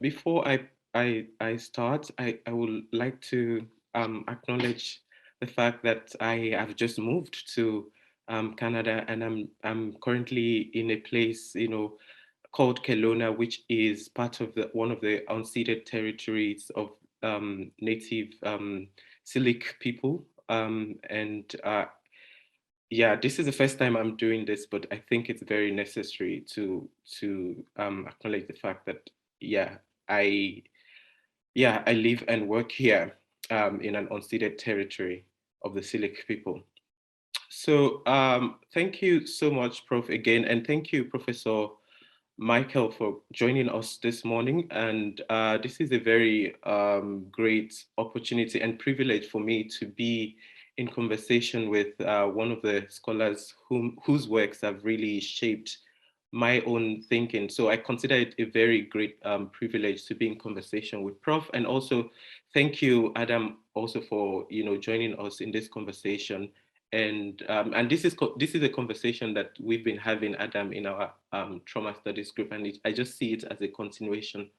Before I start, I would like to acknowledge the fact that I have just moved to Canada, and I'm currently in a place, called Kelowna, which is part of the one of the unceded territories of native Silic people. And yeah, this is the first time I'm doing this, but I think it's very necessary to acknowledge the fact that yeah, I I live and work here in an unceded territory of the Silic people. So thank you so much, Prof. again, and thank you, Professor Michael, for joining us this morning. And this is a very great opportunity and privilege for me to be in conversation with one of the scholars whose works have really shaped my own thinking. So I consider it a very great privilege to be in conversation with Prof. And also thank you, Adam, also for joining us in this conversation. And this is a conversation that we've been having, Adam, in our trauma studies group, and I just see it as a continuation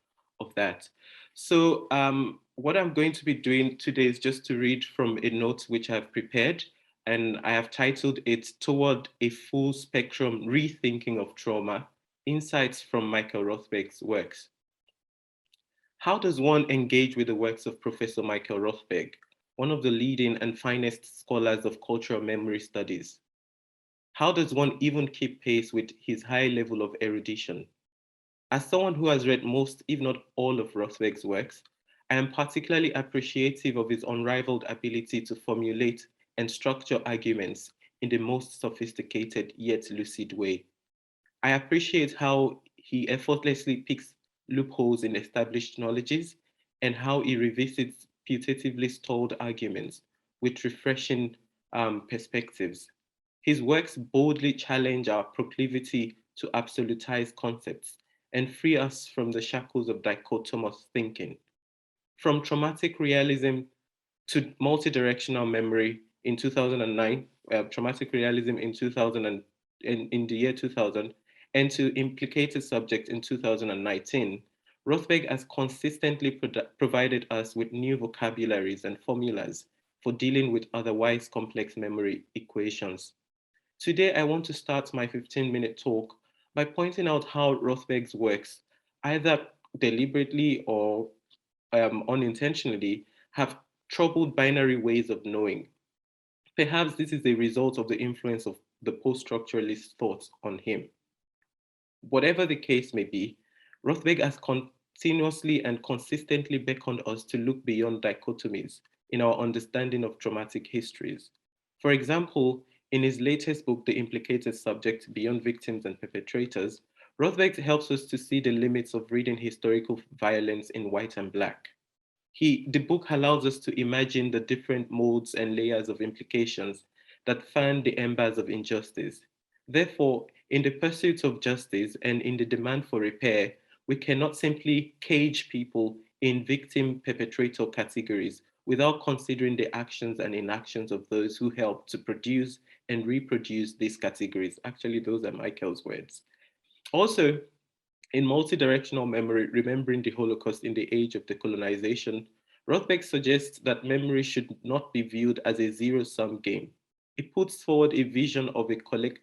of that. So what I'm going to be doing today is just to read from a note which I've prepared, and I have titled it "Toward a Full Spectrum Rethinking of Trauma: Insights from Michael Rothberg's Works." How does one engage with the works of Professor Michael Rothberg, one of the leading and finest scholars of cultural memory studies? How does one even keep pace with his high level of erudition? As someone who has read most, if not all, of Rothberg's works, I am particularly appreciative of his unrivaled ability to formulate and structure arguments in the most sophisticated yet lucid way. I appreciate how he effortlessly picks loopholes in established knowledges and how he revisits putatively stalled arguments with refreshing perspectives. His works boldly challenge our proclivity to absolutize concepts and free us from the shackles of dichotomous thinking. From traumatic realism to multidirectional memory in 2009, traumatic realism in 2000 and in the year 2000, and to implicated subject in 2019, Rothberg has consistently provided us with new vocabularies and formulas for dealing with otherwise complex memory equations. Today, I want to start my 15-minute talk by pointing out how Rothberg's works, either deliberately or unintentionally, have troubled binary ways of knowing. Perhaps this is a result of the influence of the post-structuralist thoughts on him. Whatever the case may be, Rothberg has continuously and consistently beckoned us to look beyond dichotomies in our understanding of traumatic histories. For example, in his latest book, The Implicated Subject, Beyond Victims and Perpetrators, Rothberg helps us to see the limits of reading historical violence in white and black. The book allows us to imagine the different modes and layers of implications that fan the embers of injustice. Therefore, in the pursuit of justice and in the demand for repair, we cannot simply cage people in victim perpetrator categories without considering the actions and inactions of those who help to produce and reproduce these categories. Actually, those are Michael's words. Also, in multidirectional memory, remembering the Holocaust in the age of decolonization, Rothberg suggests that memory should not be viewed as a zero-sum game. It puts forward a vision of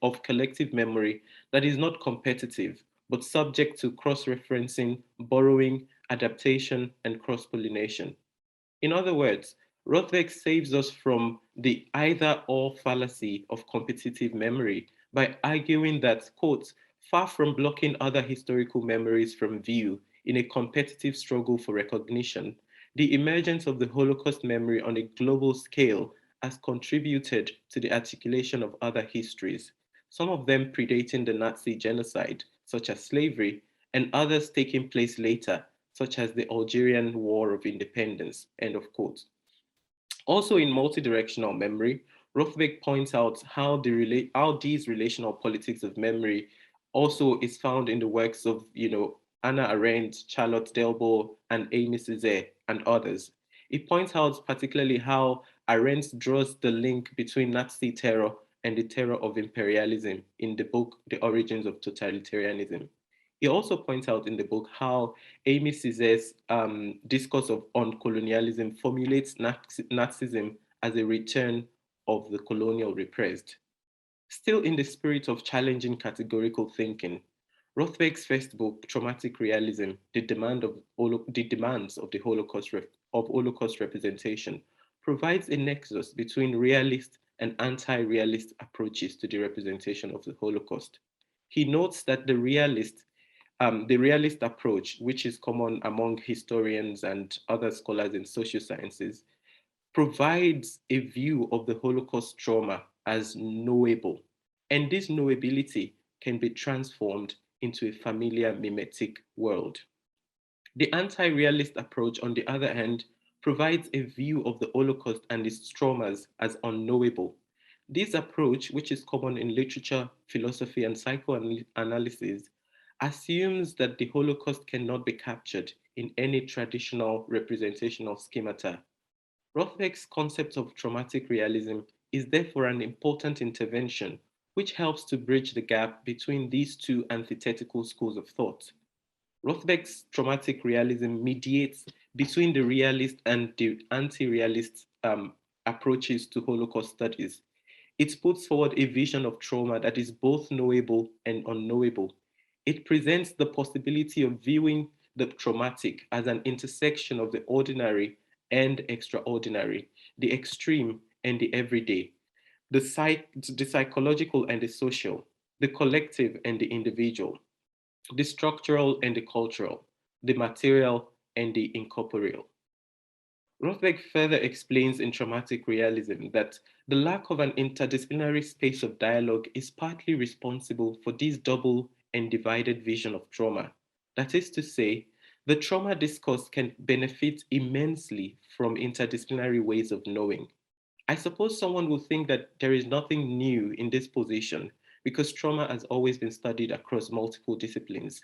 of collective memory that is not competitive, but subject to cross-referencing, borrowing, adaptation, and cross-pollination. In other words, Rothberg saves us from the either or fallacy of competitive memory by arguing that, quote, far from blocking other historical memories from view in a competitive struggle for recognition, the emergence of the Holocaust memory on a global scale has contributed to the articulation of other histories, some of them predating the Nazi genocide, such as slavery, and others taking place later, such as the Algerian War of Independence, end of quote. Also in multidirectional memory, Rothberg points out how, how these relational politics of memory also is found in the works of, Anna Arendt, Charlotte Delbo, and Amy Césaire, and others. It points out particularly how Arendt draws the link between Nazi terror and the terror of imperialism in the book The Origins of Totalitarianism. He also points out in the book how Amy Cizer's discourse on colonialism formulates Nazism as a return of the colonial repressed. Still in the spirit of challenging categorical thinking, Rothberg's first book, Traumatic Realism, the Demands of the Holocaust representation, provides a nexus between realist and anti-realist approaches to the representation of the Holocaust. He notes that the realist approach, which is common among historians and other scholars in social sciences, provides a view of the Holocaust trauma as knowable. And this knowability can be transformed into a familiar mimetic world. The anti realist approach, on the other hand, provides a view of the Holocaust and its traumas as unknowable. This approach, which is common in literature, philosophy, and psychoanalysis, assumes that the Holocaust cannot be captured in any traditional representational schemata. Rothberg's concept of traumatic realism is therefore an important intervention which helps to bridge the gap between these two antithetical schools of thought. Rothberg's traumatic realism mediates between the realist and the anti-realist approaches to Holocaust studies. It puts forward a vision of trauma that is both knowable and unknowable. It presents the possibility of viewing the traumatic as an intersection of the ordinary and extraordinary, the extreme and the everyday, the psychological and the social, the collective and the individual, the structural and the cultural, the material and the incorporeal. Rothberg further explains in Traumatic Realism that the lack of an interdisciplinary space of dialogue is partly responsible for this double and divided vision of trauma. That is to say, the trauma discourse can benefit immensely from interdisciplinary ways of knowing. I suppose someone will think that there is nothing new in this position because trauma has always been studied across multiple disciplines.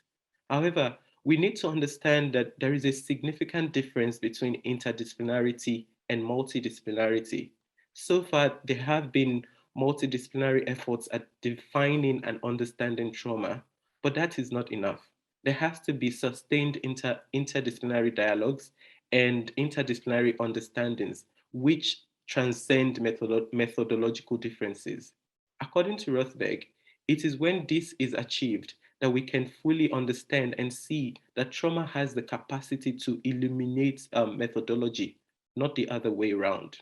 However, we need to understand that there is a significant difference between interdisciplinarity and multidisciplinarity. So far, there have been multidisciplinary efforts at defining and understanding trauma, but that is not enough. There has to be sustained interdisciplinary dialogues and interdisciplinary understandings, which transcend methodological differences. According to Rothberg, it is when this is achieved that we can fully understand and see that trauma has the capacity to illuminate methodology, not the other way around.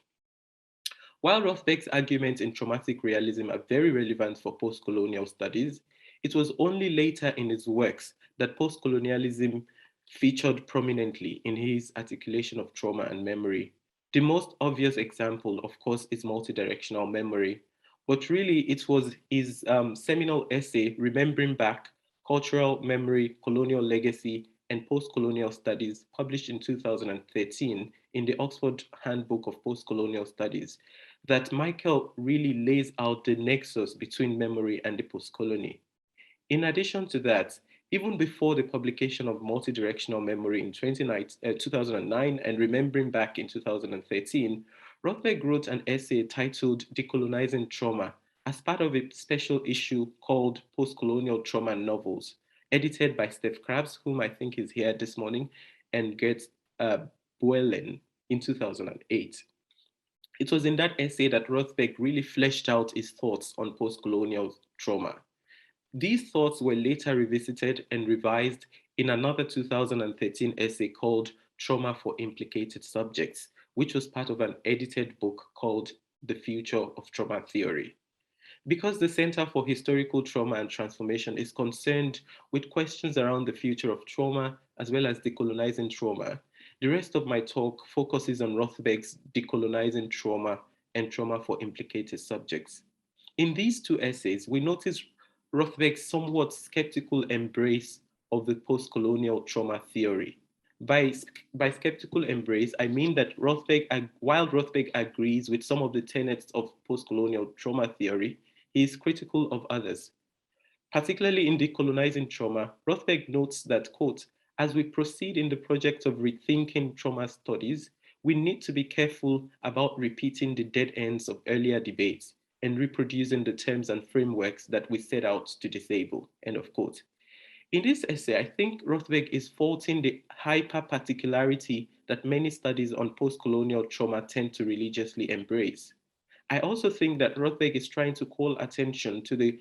While Rothberg's arguments in traumatic realism are very relevant for post-colonial studies, it was only later in his works that post-colonialism featured prominently in his articulation of trauma and memory. The most obvious example, of course, is multidirectional memory, but really it was his seminal essay, Remembering Back, Cultural Memory, Colonial Legacy, and Post-Colonial Studies, published in 2013 in the Oxford Handbook of Post-Colonial Studies, that Michael really lays out the nexus between memory and the post-colony. In addition to that, even before the publication of Multidirectional Memory in 2009 and Remembering Back in 2013, Rothberg wrote an essay titled Decolonizing Trauma as part of a special issue called Postcolonial Trauma Novels, edited by Steph Krabs, whom I think is here this morning, and Gert uh, Boelen in 2008. It was in that essay that Rothberg really fleshed out his thoughts on postcolonial trauma. These thoughts were later revisited and revised in another 2013 essay called Trauma for Implicated Subjects, which was part of an edited book called The Future of Trauma Theory. Because the Center for Historical Trauma and Transformation is concerned with questions around the future of trauma as well as decolonizing trauma, the rest of my talk focuses on Rothberg's Decolonizing Trauma and Trauma for Implicated Subjects. In these two essays, we notice Rothberg's somewhat skeptical embrace of the post-colonial trauma theory. By, by skeptical embrace, I mean that while Rothberg agrees with some of the tenets of post-colonial trauma theory, he is critical of others. Particularly in decolonizing trauma, Rothberg notes that, quote, as we proceed in the project of rethinking trauma studies, we need to be careful about repeating the dead ends of earlier debates and reproducing the terms and frameworks that we set out to disable, end of quote. In this essay, I think Rothberg is faulting the hyper-particularity that many studies on post-colonial trauma tend to religiously embrace. I also think that Rothberg is trying to call attention to the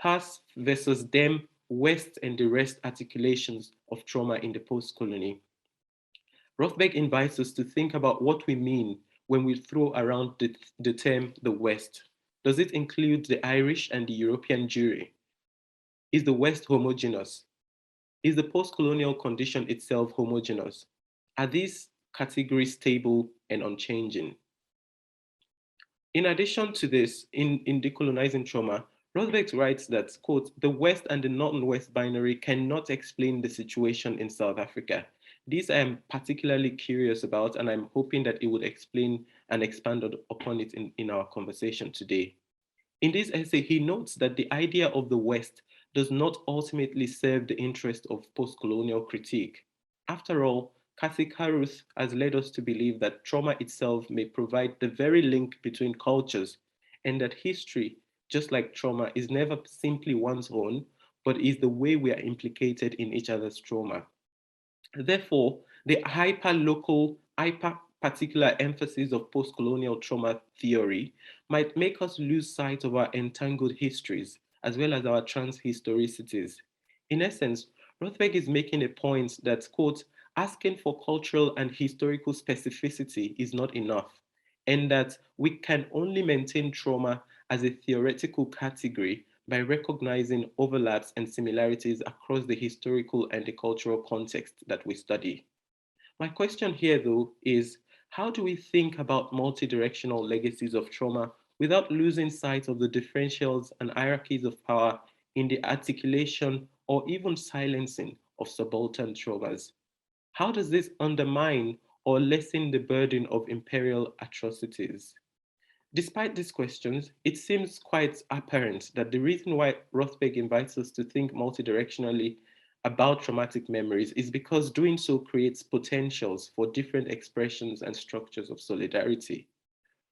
us versus them, West and the rest articulations of trauma in the post-colony. Rothberg invites us to think about what we mean when we throw around the term the West. Does it include the Irish and the European Jewry? Is the West homogeneous? Is the post-colonial condition itself homogeneous? Are these categories stable and unchanging? In addition to this, in decolonizing trauma, Rothberg writes that, quote, the West and the non-West binary cannot explain the situation in South Africa. This I am particularly curious about, and I'm hoping that it would explain and expand upon it in our conversation today. In this essay, he notes that the idea of the West does not ultimately serve the interest of post-colonial critique. After all, Kathy Caruth has led us to believe that trauma itself may provide the very link between cultures, and that history, just like trauma, is never simply one's own, but is the way we are implicated in each other's trauma. Therefore, the hyper-local, hyper-particular emphasis of post-colonial trauma theory might make us lose sight of our entangled histories, as well as our transhistoricities. In essence, Rothberg is making a point that, quote, asking for cultural and historical specificity is not enough, and that we can only maintain trauma as a theoretical category by recognizing overlaps and similarities across the historical and the cultural context that we study. My question here, though, is how do we think about multidirectional legacies of trauma without losing sight of the differentials and hierarchies of power in the articulation or even silencing of subaltern traumas? How does this undermine or lessen the burden of imperial atrocities? Despite these questions, it seems quite apparent that the reason why Rothberg invites us to think multidirectionally about traumatic memories is because doing so creates potentials for different expressions and structures of solidarity.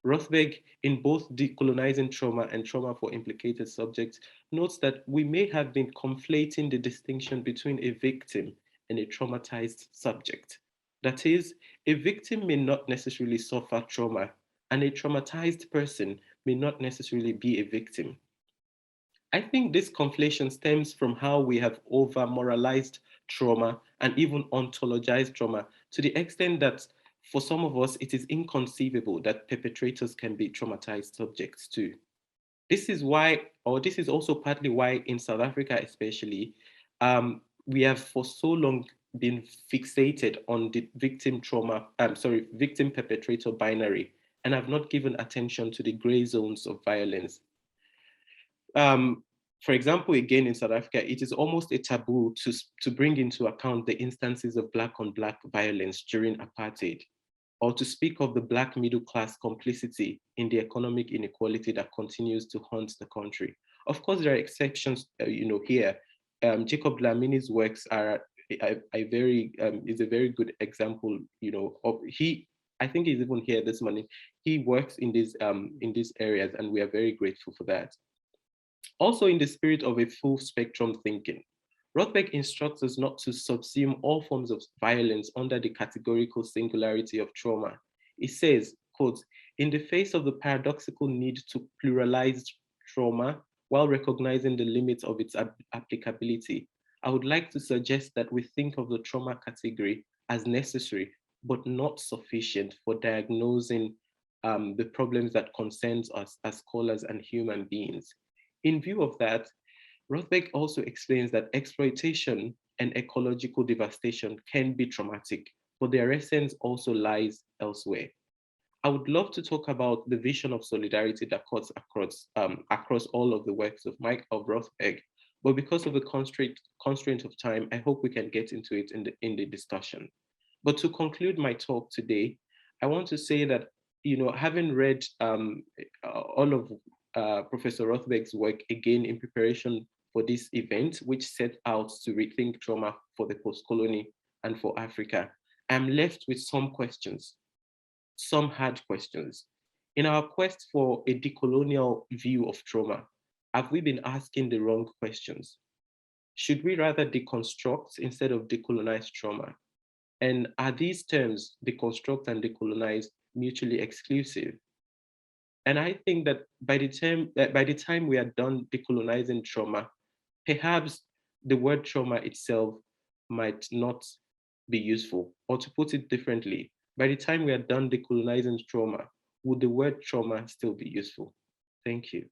Rothberg, in both Decolonizing Trauma and Trauma for Implicated Subjects, notes that we may have been conflating the distinction between a victim and a traumatized subject. That is, a victim may not necessarily suffer trauma, and a traumatized person may not necessarily be a victim. I think this conflation stems from how we have over moralized trauma and even ontologized trauma to the extent that for some of us, it is inconceivable that perpetrators can be traumatized subjects too. This is why, or this is also partly why in South Africa, especially, we have for so long been fixated on the victim trauma, victim perpetrator binary, and have not given attention to the gray zones of violence. Um, for example, again in South Africa, it is almost a taboo to bring into account the instances of Black on Black violence during apartheid, or to speak of the Black middle class complicity in the economic inequality that continues to haunt the country. Of course, there are exceptions, here. Jacob Dlamini's works are is a very good example, of I think he's even here this morning. He works in these areas, and we are very grateful for that. Also, in the spirit of a full spectrum thinking, Rothberg instructs us not to subsume all forms of violence under the categorical singularity of trauma. He says, quote, in the face of the paradoxical need to pluralize trauma while recognizing the limits of its applicability, I would like to suggest that we think of the trauma category as necessary, but not sufficient for diagnosing the problems that concerns us as scholars and human beings. In view of that, Rothberg also explains that exploitation and ecological devastation can be traumatic, but their essence also lies elsewhere. I would love to talk about the vision of solidarity that cuts across all of the works of Rothberg, but because of the constraint of time, I hope we can get into it in the discussion. But to conclude my talk today, I want to say that having read all of Professor Rothberg's work again in preparation for this event, which set out to rethink trauma for the post-colony and for Africa, I'm left with some questions, some hard questions. In our quest for a decolonial view of trauma, have we been asking the wrong questions? Should we rather deconstruct instead of decolonize trauma? And are these terms, deconstruct and decolonize, mutually exclusive? And I think that by the time we are done decolonizing trauma, perhaps the word trauma itself might not be useful. Or to put it differently, by the time we are done decolonizing trauma, would the word trauma still be useful? Thank you.